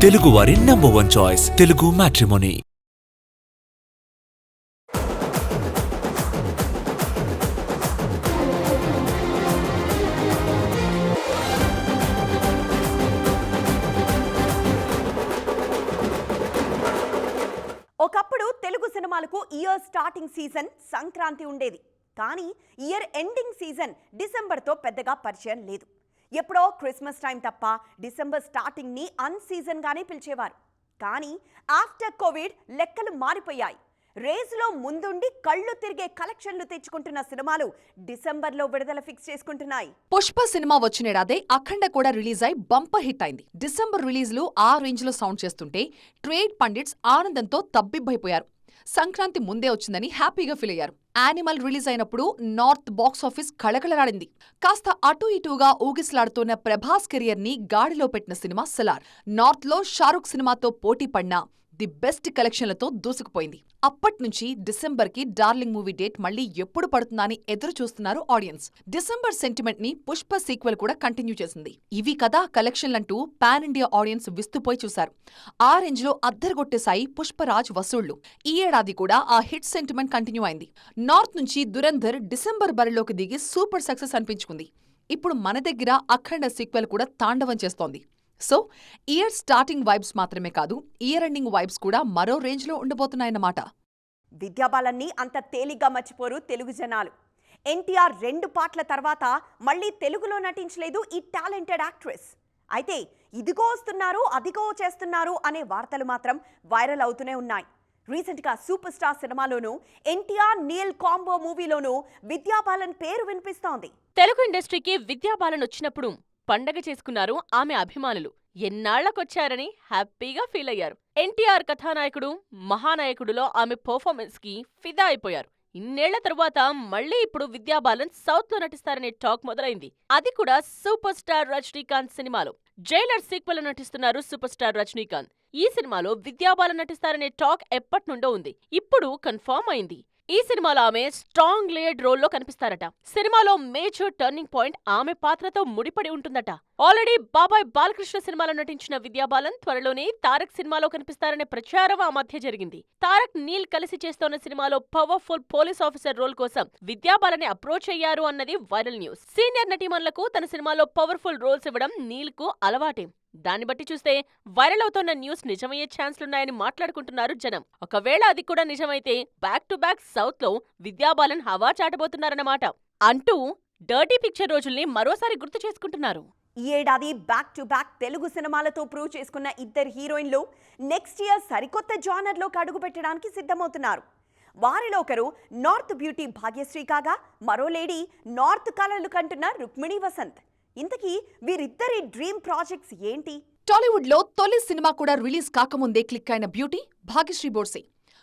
తెలుగువారి #1 choice Telugu matrimony. ఒకప్పుడు తెలుగు సినిమాలకు ఇయర్ స్టార్టింగ్ సీజన్ సంక్రాంతి ఉండేది. కానీ ఇయర్ ఎండింగ్ సీజన్ డిసెంబర్తో పెద్దగా పరిచయం లేదు. ఎప్పుడో క్రిస్మస్ టైం తప్ప డిసెంబర్ స్టార్టింగ్ని అన్సీజన్గానే పిలిచేవారు. కానీ ఆఫ్టర్ కోవిడ్ లెక్కలు మారిపోయాయి. రేసులో ముందుండి కళ్ళు తిరిగే కలెక్షన్లు తెచ్చుకుంటున్న సినిమాలు డిసెంబర్లో విడుదల ఫిక్స్ చేసుకుంటున్నాయి. పుష్ప సినిమా వచ్చినేడాదే అఖండ కూడా రిలీజ్ అయి బంపర్ హిట్ అయింది. డిసెంబర్ రిలీజ్లు ఆ రేంజ్ లో సౌండ్ చేస్తుంటే ట్రేడ్ పండిట్స్ ఆనందంతో తబ్బిబ్బైపోయారు. సంక్రాంతి ముందే వచ్చిందని హ్యాపీగా ఫీల్ అయ్యారు. యానిమల్ రిలీజ్ అయినప్పుడు నార్త్ బాక్సాఫీస్ కళకళలాడింది. కాస్త అటూ ఇటూగా ఊగిసలాడుతున్న ప్రభాస్ కెరియర్ ని గాడిలో పెట్టిన సినిమా సలార్ నార్త్ లో షారుఖ్ సినిమాతో పోటీ పడినా ది బెస్ట్ కలెక్షన్లతో దూసుకుపోయింది. అప్పట్నుంచి డిసెంబర్ కి డార్లింగ్ మూవీ డేట్ మళ్లీ ఎప్పుడు పడుతుందా అని ఎదురు చూస్తున్నారు ఆడియన్స్. డిసెంబర్ సెంటిమెంట్ ని పుష్ప సీక్వెల్ కూడా కంటిన్యూ చేసింది. ఇవి కదా కలెక్షన్లంటూ పాన్ ఇండియా ఆడియన్స్ విస్తుపోయి చూశారు. ఆ రేంజ్ లో అద్దరగొట్టేశాయి పుష్పరాజ్ వసూళ్లు. ఈ ఏడాది కూడా ఆ హిట్ సెంటిమెంట్ కంటిన్యూ అయింది. నార్త్ నుంచి దురంధర్ డిసెంబర్ బరిలోకి దిగి సూపర్ సక్సెస్ అనిపించుకుంది. ఇప్పుడు మన దగ్గర అఖండ సీక్వెల్ కూడా తాండవం చేస్తోంది. సో ఇయర్ స్టార్టింగ్ వైబ్స్ మాత్రమే కాదు, ఇయర్ ఎండింగ్ వైబ్స్ కూడా మరో రేంజ్లో ఉండబోతున్నాయన్నమాట. విద్యాబాలన్ని అంత తేలిగ్గా మర్చిపోరు తెలుగు జనాలు. ఎన్టీఆర్ 2 పాటల తర్వాత మళ్ళీ తెలుగులో నటించలేదు ఈ టాలెంటెడ్ యాక్ట్రెస్. అయితే ఇదిగో వస్తున్నారు, అదిగో చేస్తున్నారు అనే వార్తలు మాత్రం వైరల్ అవుతూనే ఉన్నాయి. రీసెంట్గా super star సినిమాలోనూ NTR Neel combo మూవీలోనూ Vidya Balan పేరు వినిపిస్తోంది. తెలుగు ఇండస్ట్రీకి విద్యాబాలన్ వచ్చినప్పుడు పండగ చేసుకున్నారు ఆమె అభిమానులు. ఎన్నాళ్లకొచ్చారని హ్యాపీగా ఫీల్ అయ్యారు. ఎన్టీఆర్ కథానాయకుడు మహానాయకుడులో ఆమె పర్ఫార్మెన్స్ కి ఫిదా అయిపోయారు. ఇన్నేళ్ల తరువాత మళ్లీ ఇప్పుడు విద్యాబాలన్ సౌత్ లో నటిస్తారనే టాక్ మొదలైంది. అది కూడా సూపర్ స్టార్ రజనీకాంత్ సినిమాలో. జైలర్ సీక్వెల్ లో నటిస్తున్నారు సూపర్ స్టార్ రజనీకాంత్. ఈ సినిమాలో విద్యాబాలన్ నటిస్తారనే టాక్ ఎప్పట్నుండో ఉంది. ఇప్పుడు కన్ఫర్మ్ అయింది. ఈ సినిమాలో ఆమె స్ట్రాంగ్ లేయర్డ్ రోల్లో కనిపిస్తారట. సినిమాలో మేజర్ టర్నింగ్ పాయింట్ ఆమె పాత్రతో ముడిపడి ఉంటుందట. ఆల్రెడీ బాబాయ్ బాలకృష్ణ సినిమాలో నటించిన విద్యాబాలన్ త్వరలోనే తారక్ సినిమాలో కనిపిస్తారనే ప్రచారం ఆ మధ్య జరిగింది. తారక్ నీల్ కలిసి చేస్తోన్న సినిమాలో పవర్ఫుల్ పోలీస్ ఆఫీసర్ రోల్ కోసం విద్యాబాలన్ అప్రోచ్ అయ్యారు అన్నది వైరల్ న్యూస్. సీనియర్ నటీమణులకు తన సినిమాలో పవర్ఫుల్ రోల్స్ ఇవ్వడం నీల్ కు అలవాటే. దాన్ని బట్టి చూస్తే వైరల్ అవుతోన్న న్యూస్ నిజమయ్యే ఛాన్స్లున్నాయని మాట్లాడుకుంటున్నారు జనం. ఒకవేళ అది కూడా నిజమైతే బ్యాక్ టు బ్యాక్ సౌత్ లో విద్యాబాలన్ హవా చాటబోతున్నారన్నమాట అంటూ డర్టీ పిక్చర్ రోజుల్ని మరోసారి గుర్తు చేసుకుంటున్నారు. ఈ ఏడాది బ్యాక్ టు బ్యాక్ తెలుగు సినిమాలతో ప్రూవ్ చేసుకున్న ఇద్దరు హీరోయిన్లు నెక్స్ట్ ఇయర్ సరికొత్త జానర్లోకి అడుగు పెట్టడానికి సిద్ధమవుతున్నారు. వారిలో ఒకరు నార్త్ బ్యూటీ భాగ్యశ్రీ కాగా మరో లేడీ నార్త్ కలలు కంటున్న రుక్మిణి వసంత్. ఇంతకీ వీరిద్దరి డ్రీమ్ ప్రాజెక్ట్స్ ఏంటి? టాలీవుడ్ లో తొలి సినిమా కూడా రిలీజ్ కాకముందే క్లిక్ అయిన beauty Bhagyashri Borse.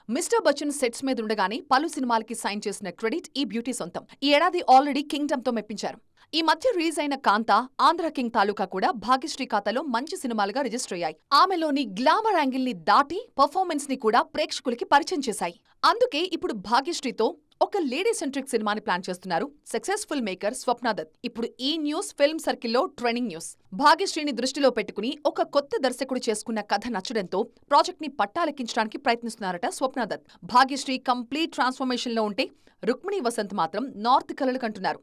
Mister Bachchan sets మీద ఉండగానే పలు సినిమాలకి సైన్ చేసిన క్రెడిట్ ఈ బ్యూటీ సొంతం. ఈ ఏడాది ఆల్రెడీ కింగ్డమ్ తో మెప్పించారు. ఈ మధ్య రిలీజ్ అయిన కాంత, ఆంధ్ర కింగ్ తాలూకా కూడా భాగ్యశ్రీ ఖాతాలో మంచి సినిమాలుగా రిజిస్టర్ అయ్యాయి. ఆమెలోని గ్లామర్ యాంగిల్ ని దాటి పర్ఫార్మెన్స్ ని కూడా ప్రేక్షకులకి పరిచయం చేశాయి. అందుకే ఇప్పుడు భాగ్యశ్రీతో ఒక లేడీ సెంట్రిక్ సినిమాని ప్లాన్ చేస్తున్నారు సక్సెస్ఫుల్ మేకర్ స్వప్న దత్. ఇప్పుడు ఈ న్యూస్ ఫిల్మ్ సర్కిల్లో ట్రెండింగ్ న్యూస్. భాగ్యశ్రీని దృష్టిలో పెట్టుకుని ఒక కొత్త దర్శకుడు చేసుకున్న కథ నచ్చడంతో ప్రాజెక్ట్ ని పట్టాలెక్కించడానికి ప్రయత్నిస్తున్నారట స్వప్న దత్. భాగ్యశ్రీ కంప్లీట్ ట్రాన్స్ఫర్మేషన్ లో ఉంటే రుక్మిణి వసంత్ మాత్రం నార్త్ కలలు కంటున్నారు.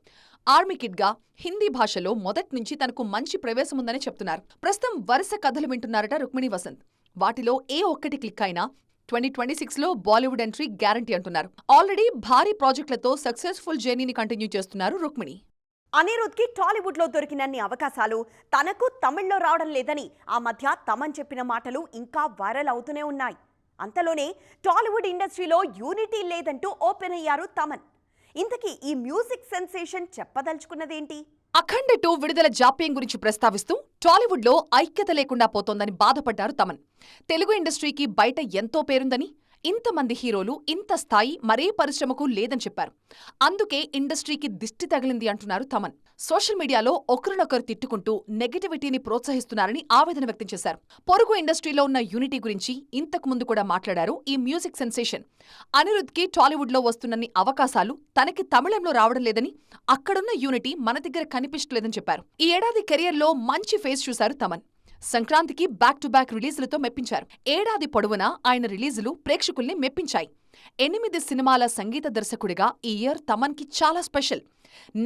ఆర్మీ కిడ్ గా హిందీ భాషలో మొదట్నుంచి తనకు మంచి ప్రవేశముందని చెప్తున్నారు. ప్రస్తుతం వరుస కథలు వింటున్నారట రుక్మిణి వసంత్. వాటిలో ఏ ఒక్కటి క్లిక్ అయినా 2026లో బాలీవుడ్ ఎంట్రీ గ్యారంటీ అంటున్నారు. ఆల్రెడీ భారీ ప్రాజెక్టులతో సక్సెస్ఫుల్ జర్నీని కంటిన్యూ చేస్తున్నారు రుక్మిణి. అనిరుద్ కి టాలీవుడ్ లో దొరికినన్ని అవకాశాలు తనకు తమిళ్లో రావడం లేదని ఆ మధ్య తమన్ చెప్పిన మాటలు ఇంకా వైరల్ అవుతూనే ఉన్నాయి. అంతలోనే టాలీవుడ్ ఇండస్ట్రీలో యూనిటీ లేదంటూ ఓపెన్ అయ్యారు తమన్. ఇంతకీ ఈ మ్యూజిక్ సెన్సేషన్ చెప్పదలుచుకున్నదేంటి? అఖండ 2 విడుదల జాప్యం గురించి ప్రస్తావిస్తూ టాలీవుడ్ లో ఐక్యత లేకుండా పోతోందని బాధపడ్డారు తమన్. తెలుగు ఇండస్ట్రీకి బయట ఎంతో పేరుందని, ఇంతమంది హీరోలు ఇంత స్థాయి మరే పరిశ్రమకు లేదని చెప్పారు. అందుకే ఇండస్ట్రీకి దిష్టి తగిలింది అంటున్నారు తమన్. సోషల్ మీడియాలో ఒకరినొకరు తిట్టుకుంటూ నెగటివిటీని ప్రోత్సహిస్తున్నారని ఆవేదన వ్యక్తం చేశారు. పొరుగు ఇండస్ట్రీలో ఉన్న యూనిటీ గురించి ఇంతకు ముందు కూడా మాట్లాడారు ఈ మ్యూజిక్ సెన్సేషన్. అనిరుద్కి టాలీవుడ్లో వస్తున్నన్ని అవకాశాలు తనకి తమిళంలో రావడం లేదని, అక్కడున్న యూనిటీ మన దగ్గర కనిపించలేదని చెప్పారు. ఈ ఏడాది కెరియర్లో మంచి ఫేస్ చూశారు తమన్. సంక్రాంతికి బ్యాక్ టు బ్యాక్ రిలీజులతో మెప్పించారు. ఏడాది పొడవునా ఆయన రిలీజులు ప్రేక్షకుల్ని మెప్పించాయి. 8 సినిమాల సంగీత దర్శకుడిగా ఈ ఇయర్ తమన్కి చాలా స్పెషల్.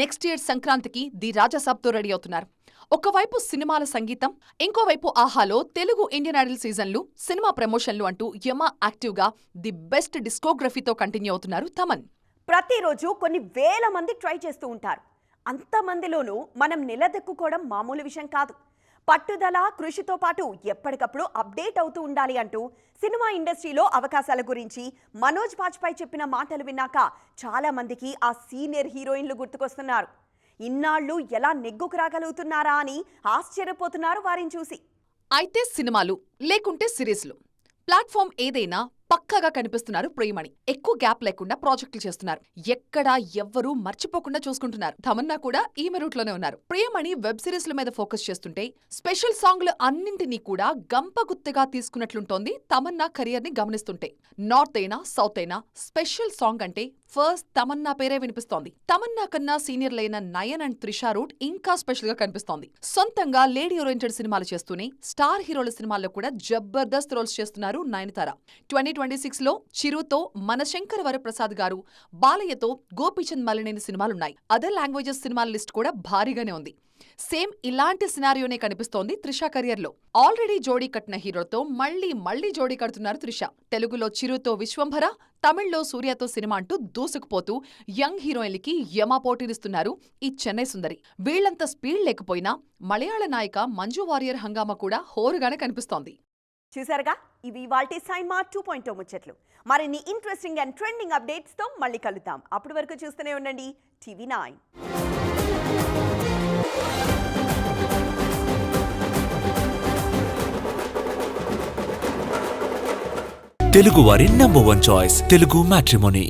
నెక్స్ట్ ఇయర్ సంక్రాంతికి ది రాజాసాబ్తో రెడీ అవుతున్నారు. ఒకవైపు సినిమాల సంగీతం, ఇంకోవైపు ఆహాలో తెలుగు ఇండియన్ ఐడల్ సీజన్లు, సినిమా ప్రమోషన్లు అంటూ యమా యాక్టివ్గా ది బెస్ట్ డిస్కోగ్రఫీతో కంటిన్యూ అవుతున్నారు తమన్. ప్రతిరోజు కొన్ని వేల మంది ట్రై చేస్తూ ఉంటారు. అంతమందిలోనూ మనం నిలదొక్కుకోవడం మామూలు విషయం కాదు. పట్టుదల, కృషితో పాటు ఎప్పటికప్పుడు అప్డేట్ అవుతూ ఉండాలి అంటూ సినిమా ఇండస్ట్రీలో అవకాశాల గురించి మనోజ్ బాజ్పాయ్ చెప్పిన మాటలు విన్నాక చాలా మందికి ఆ సీనియర్ హీరోయిన్లు గుర్తుకొస్తున్నారు. ఇన్నాళ్ళు ఎలా నెగ్గుకు రాగలుగుతున్నారా అని ఆశ్చర్యపోతున్నారు వారిని చూసి. అయితే సినిమాలు లేకుంటే సిరీస్లు, ప్లాట్ఫామ్ ఏదైనా పక్కాగా కనిపిస్తున్నారు ప్రియమణి. ఎక్కువ గ్యాప్ లేకుండా ప్రాజెక్టులు చేస్తున్నారు. ఎక్కడా ఎవ్వరూ మర్చిపోకుండా చూసుకుంటున్నారు. తమన్నా కూడా ఈమె రూట్లోనే ఉన్నారు. ప్రియమణి వెబ్ సిరీస్ల మీద ఫోకస్ చేస్తుంటే స్పెషల్ సాంగ్లు అన్నింటినీ కూడా గంపగుత్తగా తీసుకున్నట్లుంటోంది తమన్నా కెరియర్ ని గమనిస్తుంటే. నార్త్ అయినా సౌత్ అయినా స్పెషల్ సాంగ్ అంటే ఫస్ట్ తమన్నా పేరే వినిపిస్తోంది. తమన్నా కన్నా సీనియర్లైన నయన్ అండ్ త్రిషా రూట్ ఇంకా స్పెషల్ గా కనిపిస్తోంది. సొంతంగా లేడీ ఓరియంటెడ్ సినిమాలు చేస్తూనే స్టార్ హీరోల సినిమాల్లో కూడా జబర్దస్త్ రోల్స్ చేస్తున్నారు నయనతార. 2026లో చిరుతో మనశంకర వరప్రసాద్ గారు, బాలయ్యతో గోపీచంద్ మలినేని సినిమాలున్నాయి. అదర్ లాంగ్వేజెస్ సినిమాల లిస్ట్ కూడా భారీగానే ఉంది. సేమ్ ఇలాంటి సినారియోనే కనిపిస్తోంది త్రిష కెరియర్లో. ఆల్రెడీ జోడీ కట్టిన హీరోతో మళ్లీ జోడీ కడుతున్నారు త్రిష. తెలుగులో చిరుతో విశ్వంభర, తమిళ్లో సూర్యతో సినిమా అంటూ దూసుకుపోతూ యంగ్ హీరోయిన్లకి యమా పోటీనిస్తున్నారు ఈ చెన్నై సుందరి. వీళ్లంత స్పీడ్ లేకపోయినా మలయాళ నాయిక మంజు వారియర్ హంగామా కూడా హోరుగానే కనిపిస్తోంది. చూసారుగా, ఇవి ఇవాల్టి సైన్మా 2.0 ముచ్చట్లు. మరిన్ని ఇంట్రెస్టింగ్ అండ్ ట్రెండింగ్ అప్డేట్స్తో మళ్ళీ కలుద్దాం. అప్పటి వరకు చూస్తూనే ఉండండి TV9. తెలుగు వారి నంబర్ 1 చాయిస్ తెలుగు మ్యాట్రిమోనీ.